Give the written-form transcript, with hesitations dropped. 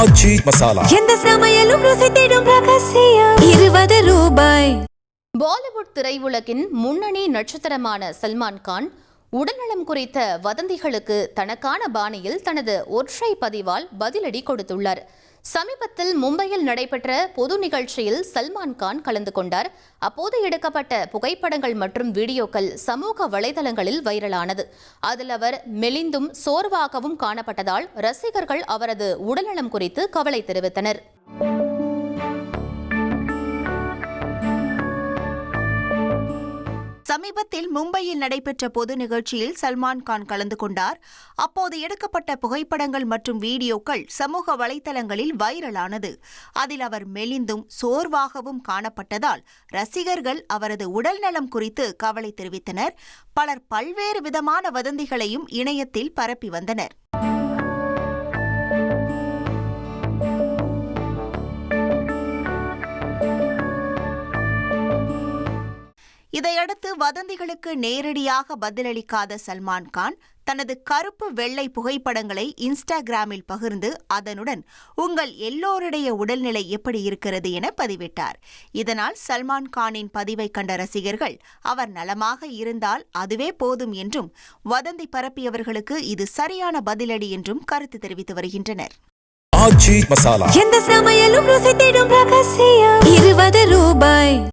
ஆச்சி மசாலா. எந்த சமையலும் ருசி தேடும் ரகசியம். 20 ரூபாய். பாலிவுட் திரையுலகின் முன்னணி நட்சத்திரமான சல்மான் கான் உடல்நலம் குறித்த வதந்திகளுக்கு தனக்கான பாணியில் தனது ஒற்றை பதிவால் பதிலடி கொடுத்துள்ளார். சமீபத்தில் மும்பையில் நடைபெற்ற பொது நிகழ்ச்சியில் சல்மான் கான் கலந்து கொண்டார். அப்போது எடுக்கப்பட்ட புகைப்படங்கள் மற்றும் வீடியோக்கள் சமூக வலைதளங்களில் வைரலானது. அதில் அவர் மெலிந்தும் சோர்வாகவும் காணப்பட்டதால் ரசிகர்கள் அவரது உடல்நலம் குறித்து கவலை தெரிவித்தனர். சமீபத்தில் மும்பையில் நடைபெற்ற பொது நிகழ்ச்சியில் சல்மான் கான் கலந்து கொண்டார். அப்போது எடுக்கப்பட்ட புகைப்படங்கள் மற்றும் வீடியோக்கள் சமூக வலைதளங்களில் வைரலானது. அதில் அவர் மெலிந்தும் சோர்வாகவும் காணப்பட்டதால் ரசிகர்கள் அவரது உடல்நலம் குறித்து கவலை தெரிவித்தனர். பலர் பல்வேறு விதமான வதந்திகளையும் இணையத்தில் பரப்பி வந்தனர். இதையடுத்து வதந்திகளுக்கு நேரடியாக பதிலளிக்காத சல்மான் கான் தனது கருப்பு வெள்ளை புகைப்படங்களை இன்ஸ்டாகிராமில் பகிர்ந்து அதனுடன் உங்கள் எல்லோருடைய உடல்நிலை எப்படி இருக்கிறது என பதிவிட்டார். இதனால் சல்மான் கானின் பதிவை கண்ட ரசிகர்கள் அவர் நலமாக இருந்தால் அதுவே போதும் என்றும் வதந்தி பரப்பியவர்களுக்கு இது சரியான பதிலடி என்றும் கருத்து தெரிவித்து வருகின்றனர். ஆச்சி மசாலா. எந்த சமையலும் ருசி தேடும் ரகசியம். 20 ரூபாய்.